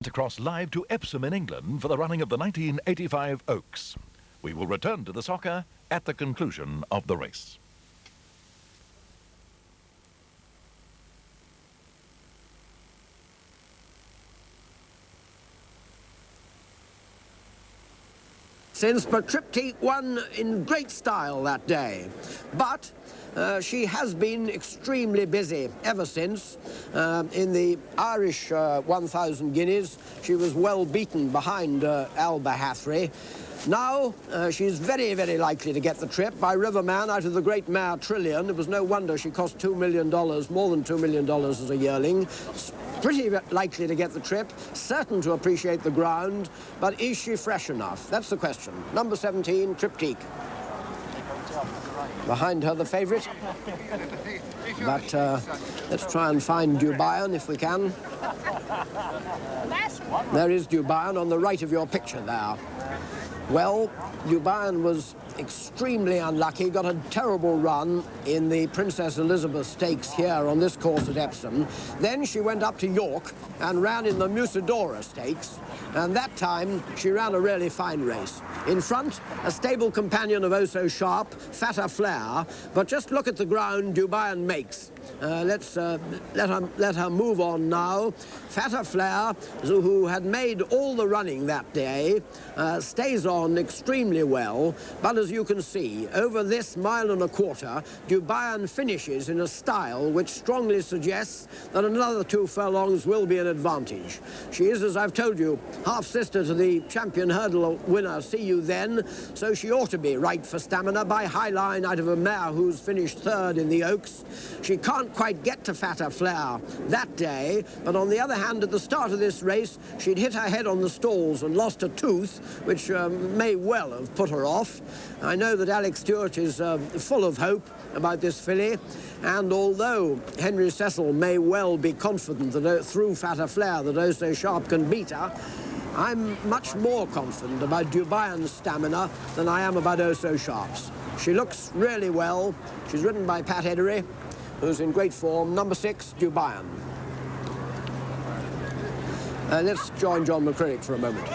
to cross live to Epsom in England for the running of the 1985 Oaks. We will return to the soccer at the conclusion of the race. But Triptyque won in great style that day. But she has been extremely busy ever since. In the Irish 1,000 guineas, she was well beaten behind Alba Hathry. Now, she's very, very likely to get the trip by Riverman out of the great mare Trillion. It was no wonder she cost $2 million, more than $2 million as a yearling. Pretty likely to get the trip, certain to appreciate the ground, but is she fresh enough? That's the question. Number 17, Triptyque. Behind her, the favourite. But let's try and find Dubayan if we can. There is Dubayan on the right of your picture there. Well, Dubayan was extremely unlucky, got a terrible run in the Princess Elizabeth Stakes here on this course at Epsom. Then she went up to York and ran in the Musidora Stakes, and that time she ran a really fine race. In front, a stable companion of Oh So Sharp, Fatter Flair, but just look at the ground Dubayan makes. Let's let her move on now. Fatter Flair, who had made all the running that day, stays on extremely well, but as you can see, over this 1.25 miles, Dubayan finishes in a style which strongly suggests that another 2 furlongs will be an advantage. She is, as I've told you, half-sister to the champion hurdle winner, See You Then, so she ought to be right for stamina by high line out of a mare who's finished third in the Oaks. She can't quite get to Fatter Flair that day, but on the other hand, at the start of this race, she'd hit her head on the stalls and lost a tooth, which may well have put her off. I know that Alex Stewart is full of hope about this filly, and although Henry Cecil may well be confident that through Fatter Flair that Oh So Sharp can beat her, I'm much more confident about Dubayan's stamina than I am about Oh So Sharp's. She looks really well. She's ridden by Pat Edery, who's in great form. Number 6, Dubayan. Let's join John McCrinnick for a moment.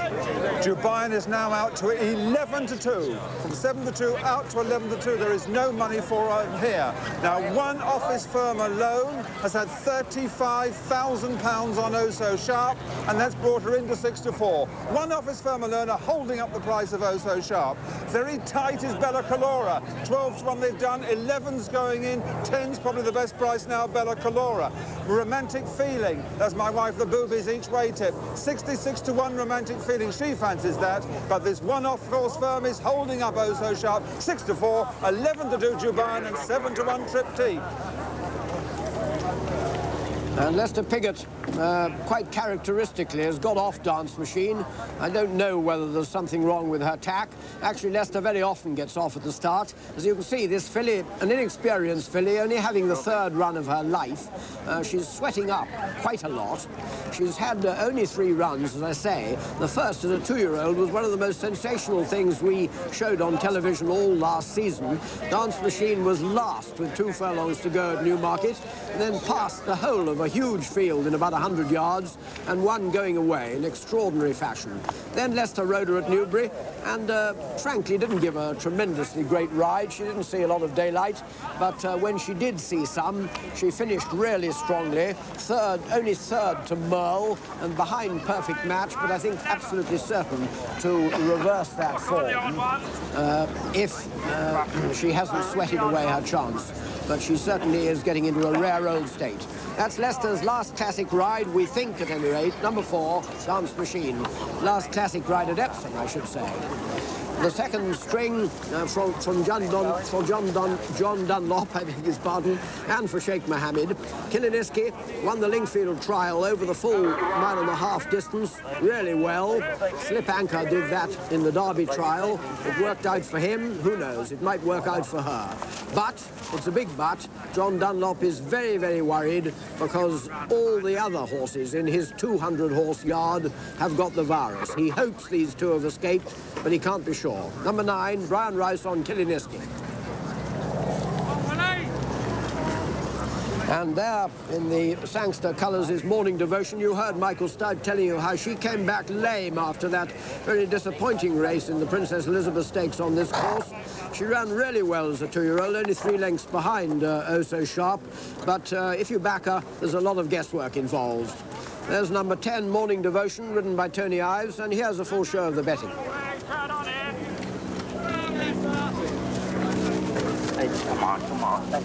Dubayan is now out to 11-2. From 7-2 out to 11-2. There is no money for her here. Now, one office firm alone has had £35,000 on Oh So Sharp, and that's brought her into 6-4. One office firm alone are holding up the price of Oh So Sharp. Very tight is Bella Calora. 12-1 they've done, 11's going in, 10's probably the best price now, Bella Calora. Romantic Feeling, that's my wife, the boobies each way tip. 66-1 Romantic Feeling, she fancies that, but this one off-course firm is holding up Oh So Sharp, 6-4, 11-2 Dubayan and 7-1 Triptyque. And Lester Piggott, quite characteristically, has got off Dance Machine. I don't know whether there's something wrong with her tack. Actually, Lester very often gets off at the start. As you can see, this filly, an inexperienced filly, only having the third run of her life, she's sweating up quite a lot. She's had only 3 runs, as I say. The first, as a 2-year-old, was one of the most sensational things we showed on television all last season. Dance Machine was last with 2 furlongs to go at Newmarket, and then passed the whole of a huge field in about 100 yards and one going away in extraordinary fashion. Then Lester rode her at Newbury and frankly didn't give a tremendously great ride. She didn't see a lot of daylight, but when she did see some, she finished really strongly. Only third to Merle and behind Perfect Match, but I think absolutely certain to reverse that form if she hasn't sweated away her chance. But she certainly is getting into a rare old state. That's Leicester's last classic ride, we think at any rate. Number 4, Dance Machine. Last classic ride at Epsom, I should say. The second string from John Dunlop, I beg his pardon, and for Sheikh Mohammed. Kiliniski won the Lingfield trial over the full 1.5 mile distance really well. Slip Anchor did that in the Derby trial. It worked out for him. Who knows? It might work out for her. But, it's a big but, John Dunlop is very, very worried because all the other horses in his 200-horse yard have got the virus. He hopes these 2 have escaped, but he can't be sure. Number 9, Brian Rice on Kiliniski. And there in the Sangster colours is Morning Devotion. You heard Michael Stout telling you how she came back lame after that very disappointing race in the Princess Elizabeth Stakes on this course. She ran really well as a 2-year-old, only 3 lengths behind Oh So Sharp. But if you back her, there's a lot of guesswork involved. There's number 10, Morning Devotion, ridden by Tony Ives, and here's a full show of the betting. Come on, come on.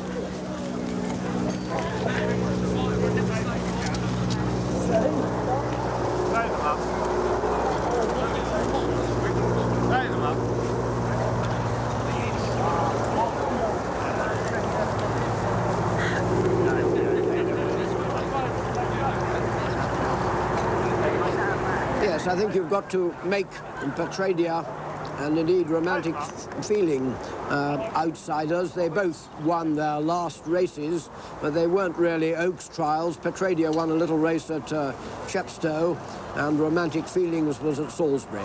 Yes, I think you've got to make Petradia and indeed Romantic Feeling outsiders. They both won their last races, but they weren't really Oaks trials. Petradia won a little race at Chepstow, and Romantic Feelings was at Salisbury.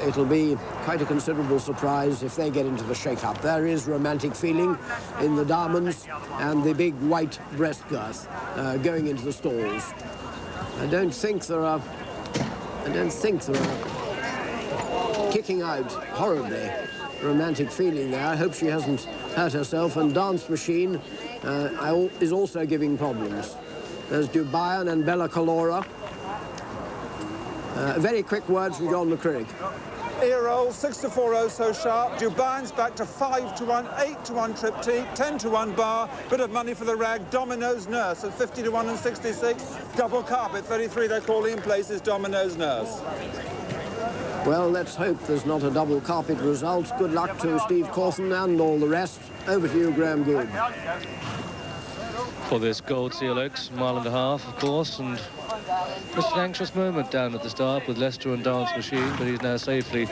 It'll be quite a considerable surprise if they get into the shake-up. There is Romantic Feeling in the diamonds and the big white breast girth going into the stalls. I don't think there are kicking out horribly. Romantic Feeling there. I hope she hasn't hurt herself. And Dance Machine is also giving problems. There's Dubayan and Bella Calora. Very quick word from John McCrigg. Earol, 6-4 Oh So Sharp. Dubain's back to 5-1, 8-1 Triptyque, 10-1 Bar. Bit of money for the rag. Domino's Nurse at 50-1 and 66. Double Carpet, 33. They're calling in places Domino's Nurse. Well, let's hope there's not a double carpet result. Good luck to Steve Cawthon and all the rest. Over to you, Graham Good. For this Gold Seal Oaks, mile and a half, of course, and just an anxious moment down at the start with Leicester and Dance Machine, but he's now safely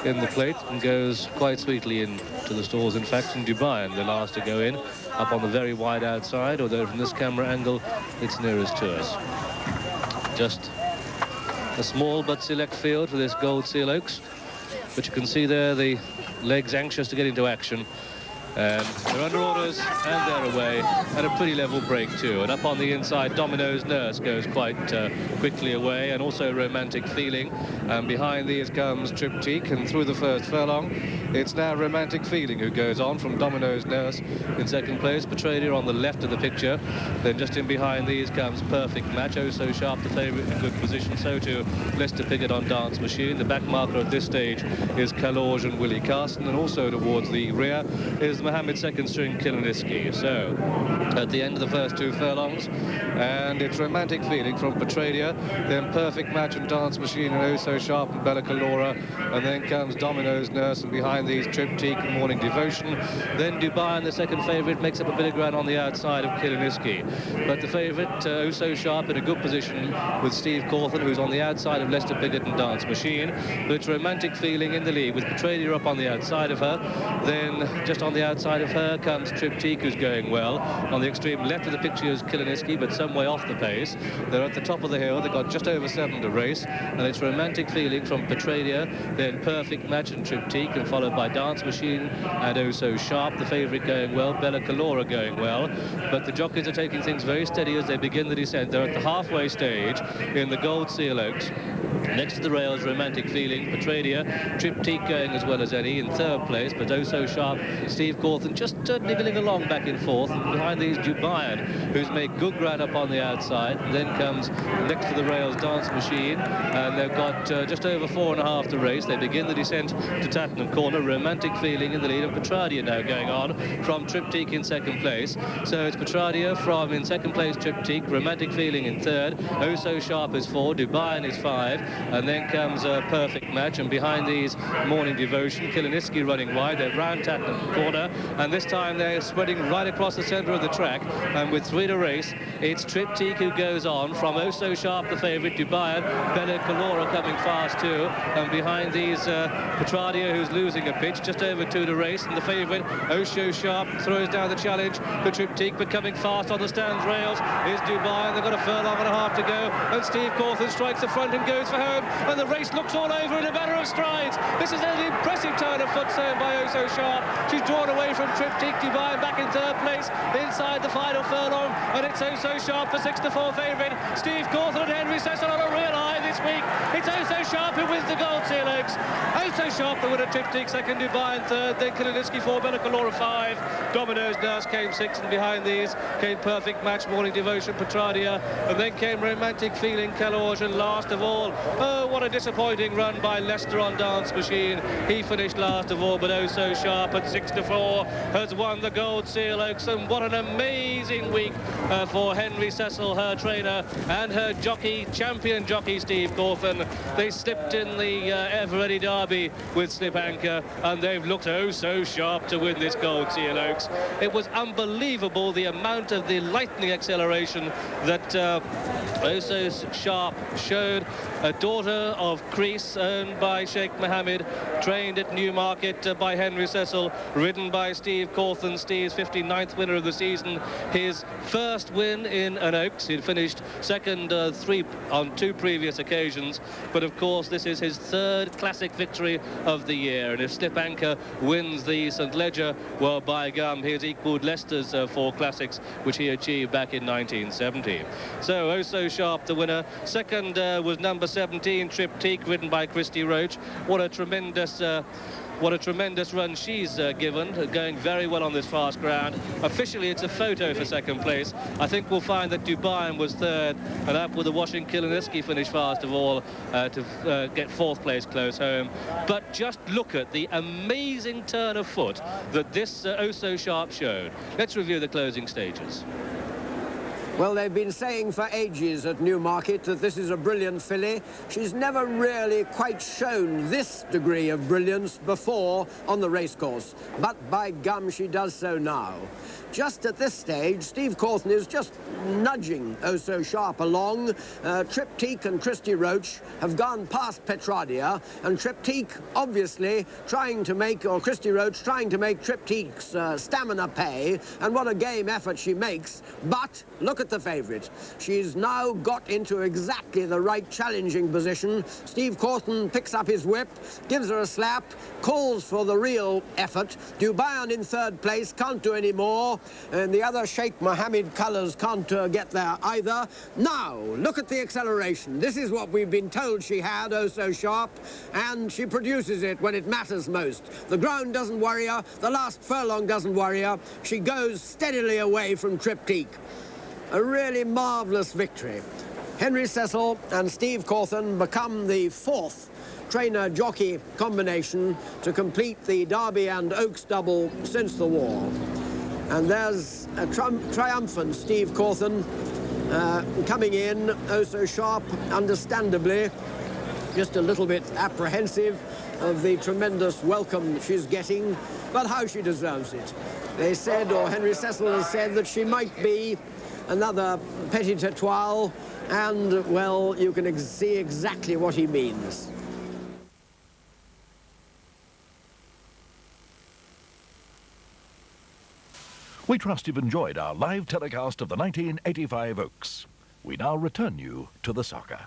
in the plate and goes quite sweetly into the stalls. In fact, in Dubai, the last to go in, up on the very wide outside, although from this camera angle, it's nearest to us. Just a small but select field for this Gold Seal Oaks, but you can see there the legs anxious to get into action. And they're under orders and they're away, and a pretty level break too. And up on the inside, Domino's Nurse goes quite quickly away, and also Romantic Feeling. And behind these comes Triptyque, and through the first furlong, it's now Romantic Feeling who goes on from Domino's Nurse in second place. Petradia on the left of the picture. Then just in behind these comes Perfect Match. Oh So Sharp, the favourite, in good position. So too Leicester Piggott on Dance Machine. The back marker at this stage is Kalorge and Willie Carson, and also towards the rear is Mohammed second string Kiliniski. So at the end of the first 2 furlongs, and it's Romantic Feeling from Petradia, then Perfect Match and Dance Machine and Oh So Sharp and Bella Calora, and then comes Domino's Nurse, and behind these Triptyque and Morning Devotion. Then Dubai, and the second favourite, makes up a bit of ground on the outside of Kiliniski. But the favourite, Oh So Sharp, in a good position with Steve Cawthon, who's on the outside of Leicester Piggott and Dance Machine. But it's Romantic Feeling in the lead with Petradia up on the outside of her. Then just on the outside of her comes Triptyque, who's going well. On the extreme left of the picture is Kiliniski, but some way off the pace. They're at the top of the hill. They've got just over 7 to race, and it's Romantic Feeling from Petradia, then Perfect Match and Triptyque, and followed by Dance Machine and Oh So Sharp, the favourite, going well. Bella Calora going well, but the jockeys are taking things very steady as they begin the descent. They're at the halfway stage in the Gold Seal Oaks. Next to the rails, Romantic Feeling, Petradia, Triptyque going as well as any in third place, but Oh So Sharp, Steve Cawthon just nibbling along back and forth. And behind these, Dubayan, who's made good ground up on the outside. And then comes next to the rails, Dance Machine, and they've got just over 4.5 to race. They begin the descent to Tattenham Corner. Romantic Feeling in the lead, and Petradia now going on from Triptyque in second place. So it's Petradia from in second place, Triptyque, Romantic Feeling in third, Oh So Sharp is 4, Dubayan is 5, and then comes a Perfect Match, and behind these, Morning Devotion, Kiliniski running wide. They're round Tattenham Corner, and this time they're spreading right across the centre of the track, and with 3 to race, it's Triptyque who goes on from Oh So Sharp, the favourite, Dubayan, Bella Calora coming fast too, and behind these, Petradia, who's losing a pitch, just over 2 to race, and the favourite, Oh So Sharp, throws down the challenge for Triptyque, but coming fast on the stands rails is Dubayan. They've got a furlong and a half to go, and Steve Cawthon strikes the front and goes for home, and the race looks all over in a matter of strides. This is an impressive turn of foot served by Oh So Sharp. She's drawn away from Triptyque. Dubai back in third place inside the final furlong, and it's Oh So Sharp, the 6-4 favourite. Steve Cawthon and Henry Cecil on a real high this week. It's Oh So Sharp who wins the Gold Seal Oaks. Oh So Sharp, the winner. Triptyque second, Dubai in third, then Kiliniski 4, Bella Calora 5, Domino's Nurse came 6, and behind these came Perfect Match, Morning Devotion, Petradia, and then came Romantic Feeling, Calorge, and last of all, oh, what a disappointing run by Leicester on Dance Machine. He finished last of all, but Oh So Sharp at 6-4 has won the Gold Seal Oaks, and what an amazing week for Henry Cecil, her trainer, and her jockey, champion jockey Steve Cawthon. They slipped in the Ever-Ready Derby with Slip Anchor, and they've looked oh so sharp to win this Gold Seal Oaks. It was unbelievable the amount of the lightning acceleration that Oh So Sharp showed. A daughter of Crease, owned by Sheikh Mohammed, trained at Newmarket by Henry Cecil, ridden by Steve Cawthon, Steve's 59th winner of the season, his first win in an Oaks. He'd finished second on 2 previous occasions, but of course this is his 3rd classic victory of the year, and if Slip Anchor wins the St Leger, well, by gum, he has equalled Leicester's 4 classics, which he achieved back in 1970. So Oh So Sharp the winner. Second was number 17, Triptyque, ridden by Christy Roach. What a tremendous run she's given, going very well on this fast ground. Officially, it's a photo for second place. I think we'll find that Dubai was third, and up with the Washington Kiliniski finish fast of all to get 4th place close home. But just look at the amazing turn of foot that this Oh So Sharp showed. Let's review the closing stages. Well, they've been saying for ages at Newmarket that this is a brilliant filly. She's never really quite shown this degree of brilliance before on the racecourse, but by gum, she does so now. Just at this stage, Steve Cawthon is just nudging Oh So Sharp along. Triptyque and Christy Roach have gone past Petradia, and Triptyque obviously trying to make, or Christy Roach trying to make Triptyque's stamina pay, and what a game effort she makes. But look at the favourite. She's now got into exactly the right challenging position. Steve Cawthon picks up his whip, gives her a slap, calls for the real effort. Dubai in 3rd place, can't do any more, and the other Sheikh Mohammed colours can't get there either. Now, look at the acceleration. This is what we've been told she had, Oh So Sharp, and she produces it when it matters most. The ground doesn't worry her, the last furlong doesn't worry her. She goes steadily away from Triptyque. A really marvellous victory. Henry Cecil and Steve Cawthon become the 4th trainer-jockey combination to complete the Derby and Oaks double since the war. And there's a triumphant Steve Cawthon coming in. Oh So Sharp, understandably, just a little bit apprehensive of the tremendous welcome she's getting, but how she deserves it. They said, or Henry Cecil has said, that she might be another Petit Etoile, and, well, you can see exactly what he means. We trust you've enjoyed our live telecast of the 1985 Oaks. We now return you to the soccer.